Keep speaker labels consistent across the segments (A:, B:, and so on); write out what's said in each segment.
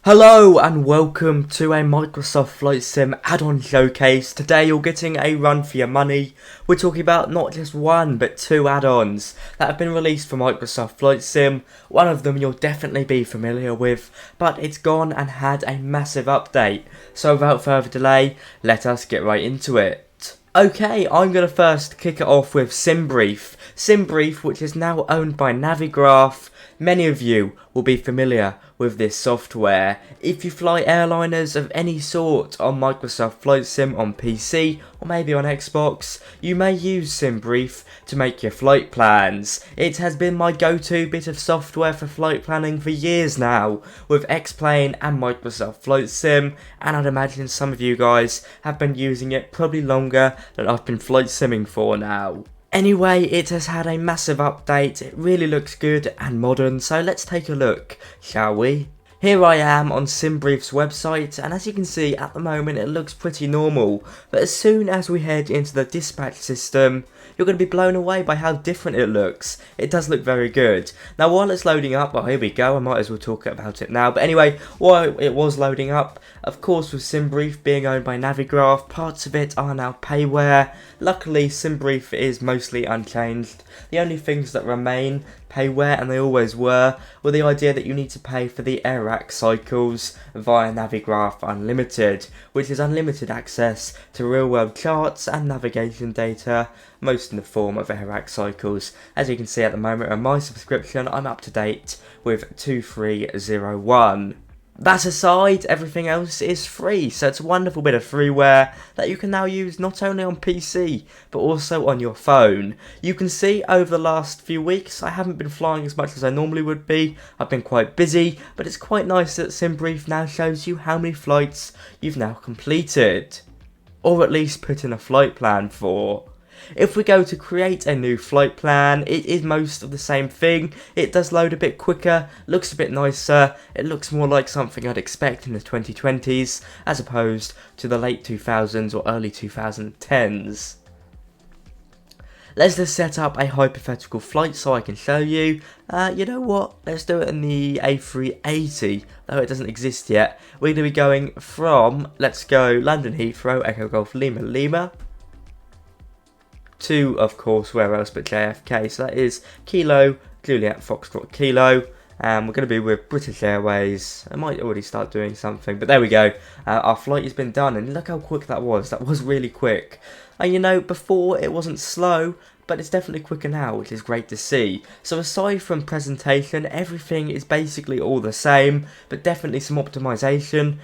A: Hello and welcome to a Microsoft Flight Sim add-on showcase. Today you're getting a run for your money. We're talking about not just one but two add-ons that have been released for Microsoft Flight Sim. One of them you'll definitely be familiar with, but it's gone and had a massive update. So without further delay, let us get right into it. Okay, I'm going to first kick it off with SimBrief. SimBrief, which is now owned by Navigraph. Many of you will be familiar with this software. If you fly airliners of any sort on Microsoft Flight Sim on PC or maybe on Xbox, you may use SimBrief to make your flight plans. It has been my go-to bit of software for flight planning for years now, with X-Plane and Microsoft Flight Sim, and I'd imagine some of you guys have been using it probably longer than I've been flight simming for now. Anyway, it has had a massive update. It really looks good and modern, so let's take a look, shall we? Here I am on SimBrief's website, and as you can see at the moment it looks pretty normal, but as soon as we head into the dispatch system, you're going to be blown away by how different it looks. It does look very good. Now while it's loading up, well here we go, I might as well talk about it now, but anyway, while it was loading up, of course with SimBrief being owned by Navigraph, parts of it are now payware. Luckily SimBrief is mostly unchanged. The only things that remain payware, and they always were the idea that you need to pay for the AIRLINER cycles via Navigraph Unlimited, which is unlimited access to real-world charts and navigation data, most in the form of AIRLINER cycles. As you can see at the moment on my subscription, I'm up to date with 2301. That aside, everything else is free, so it's a wonderful bit of freeware that you can now use not only on PC, but also on your phone. You can see over the last few weeks, I haven't been flying as much as I normally would be. I've been quite busy, but it's quite nice that SimBrief now shows you how many flights you've now completed, or at least put in a flight plan for. If we go to create a new flight plan, it is most of the same thing. It does load a bit quicker, looks a bit nicer, it looks more like something I'd expect in the 2020s as opposed to the late 2000s or early 2010s. Let's just set up a hypothetical flight so I can show you. You know what, let's do it in the A380, though it doesn't exist yet. We're going to be going from, let's go London Heathrow, Echo Golf Lima Lima, to, of course, where else but JFK, so that is Kilo, Juliet, Foxtrot, Kilo, and we're going to be with British Airways. I might already start doing something, but there we go, our flight has been done, and look how quick that was really quick. And you know, before it wasn't slow, but it's definitely quicker now, which is great to see. So aside from presentation, everything is basically all the same, but definitely some optimization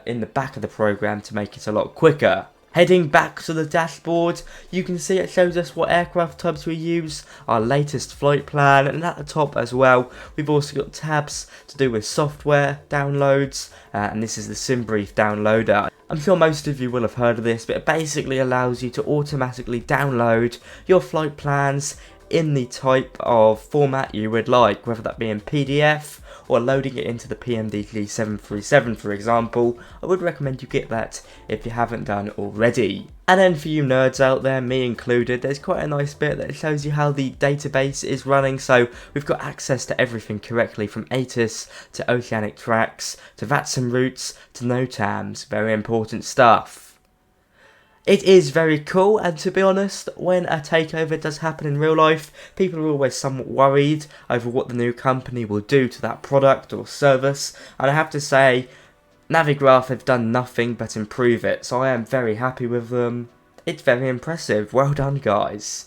A: in the back of the program to make it a lot quicker. Heading back to the dashboard, you can see it shows us what aircraft types we use, our latest flight plan, and at the top as well, we've also got tabs to do with software downloads, and this is the SimBrief downloader. I'm sure most of you will have heard of this, but it basically allows you to automatically download your flight plans in the type of format you would like, whether that be in PDF or loading it into the PMDG 737 for example. I would recommend you get that if you haven't done already. And then for you nerds out there, me included, there's quite a nice bit that shows you how the database is running, so we've got access to everything correctly from ATIS to oceanic tracks to VATSIM routes to NOTAMs, very important stuff. It is very cool, and to be honest, when a takeover does happen in real life, people are always somewhat worried over what the new company will do to that product or service, and I have to say, Navigraph have done nothing but improve it, so I am very happy with them. It's very impressive, well done guys.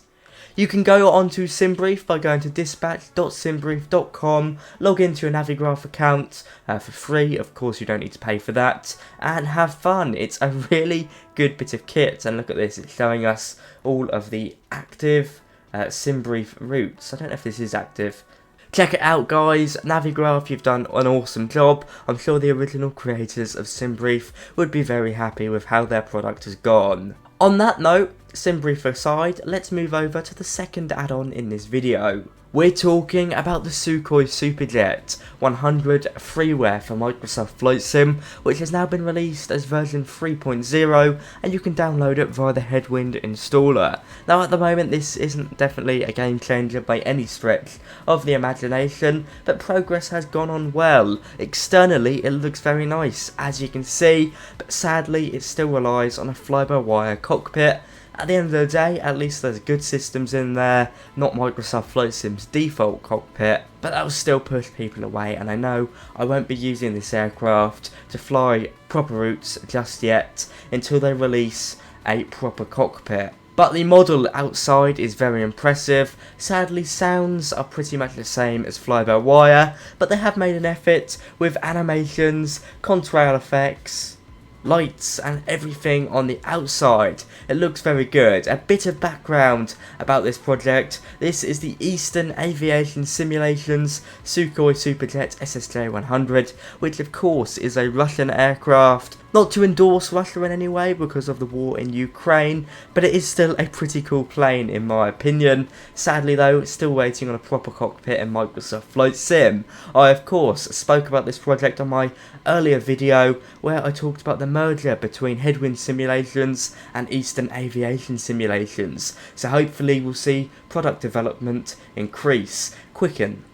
A: You can go onto SimBrief by going to dispatch.simbrief.com, log into your Navigraph account for free, of course you don't need to pay for that, and have fun. It's a really good bit of kit, and look at this, it's showing us all of the active SimBrief routes. I don't know if this is active. Check it out guys, Navigraph, you've done an awesome job. I'm sure the original creators of SimBrief would be very happy with how their product has gone. On that note, SimBrief aside, let's move over to the second add-on in this video. We're talking about the Suhkoi Superjet 100 freeware for Microsoft Flight Sim, which has now been released as version 3.0, and you can download it via the Headwind installer. Now at the moment this isn't definitely a game changer by any stretch of the imagination, but progress has gone on well. Externally it looks very nice, as you can see, but sadly it still relies on a fly-by-wire cockpit. At the end of the day, at least there's good systems in there, not Microsoft Flight Sim's default cockpit, but that will still push people away, and I know I won't be using this aircraft to fly proper routes just yet until they release a proper cockpit. But the model outside is very impressive. Sadly, sounds are pretty much the same as fly-by-wire, but they have made an effort with animations, contrail effects, lights and everything on the outside. It looks very good. A bit of background about this project. This is the Eastern Aviation Simulations Suhkoi Superjet SSJ-100, which of course is a Russian aircraft. Not to endorse Russia in any way because of the war in Ukraine, but it is still a pretty cool plane in my opinion. Sadly though, it's still waiting on a proper cockpit in Microsoft Flight Sim. I of course spoke about this project on my earlier video where I talked about the merger between Headwind Simulations and Eastern Aviation Simulations, so hopefully we'll see product development increase, quicken.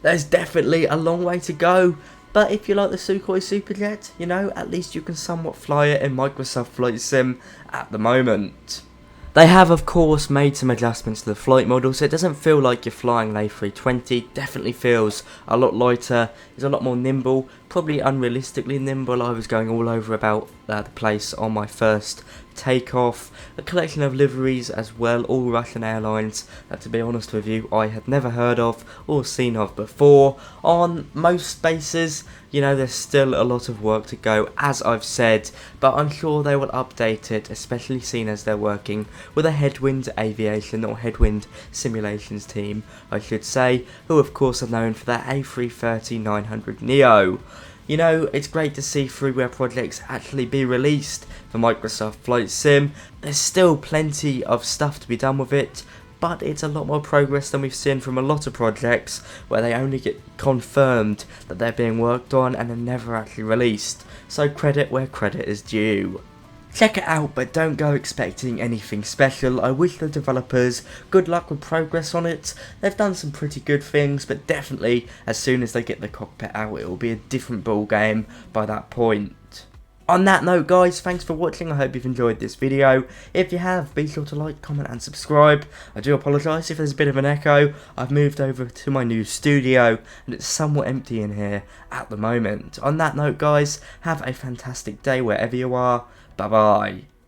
A: There's definitely a long way to go, but if you like the Suhkoi Superjet, you know, at least you can somewhat fly it in Microsoft Flight Sim at the moment. They have of course made some adjustments to the flight model, so it doesn't feel like you're flying an A320, definitely feels a lot lighter, is a lot more nimble, probably unrealistically nimble. I was going all over about the place on my first takeoff. A collection of liveries as well, all Russian airlines that, to be honest with you, I had never heard of or seen of before. On most bases, you know, there's still a lot of work to go, as I've said, but I'm sure they will update it, especially seeing as they're working with a Headwind Aviation or Headwind Simulations team, I should say, who of course are known for their A330-900 Neo. You know, it's great to see freeware projects actually be released for Microsoft Flight Sim. There's still plenty of stuff to be done with it, but it's a lot more progress than we've seen from a lot of projects where they only get confirmed that they're being worked on and are never actually released. So credit where credit is due. Check it out, but don't go expecting anything special. I wish the developers good luck with progress on it. They've done some pretty good things, but definitely as soon as they get the cockpit out, it will be a different ball game by that point. On that note guys, thanks for watching. I hope you've enjoyed this video. If you have, be sure to like, comment and subscribe. I do apologise if there's a bit of an echo. I've moved over to my new studio and it's somewhat empty in here at the moment. On that note guys, have a fantastic day wherever you are. Bye bye.